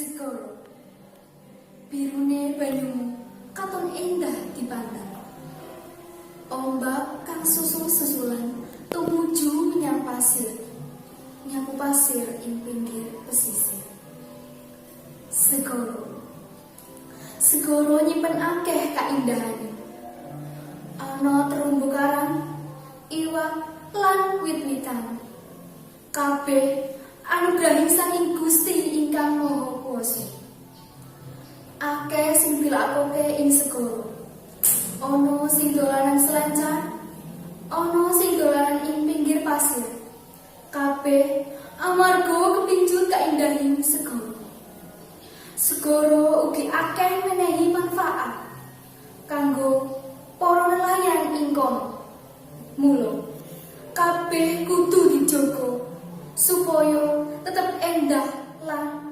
Segara birune banyumu katon endah dipandang. Ombak kang susul-susulan tumuju menyang pasir, nyapu pasir ing pinggir pesisir. Segara nyimpen akeh kaindahane. Ana terumbu karang, iwak lan wit-witan. Kabeh anugrahi saking Gusti ingkang Maha Kuwasa. Akeh sing dilakoke ing segara. Ana sing dolanan selancar, ana sing dolanan ing pinggir pasir. Kabeh amarga kepincut kaindahing segara. Segara ugi akeh menehi manfaat kanggo para nelayan ing kono. Mula kabeh kudu dijogo supaya tetep endah lan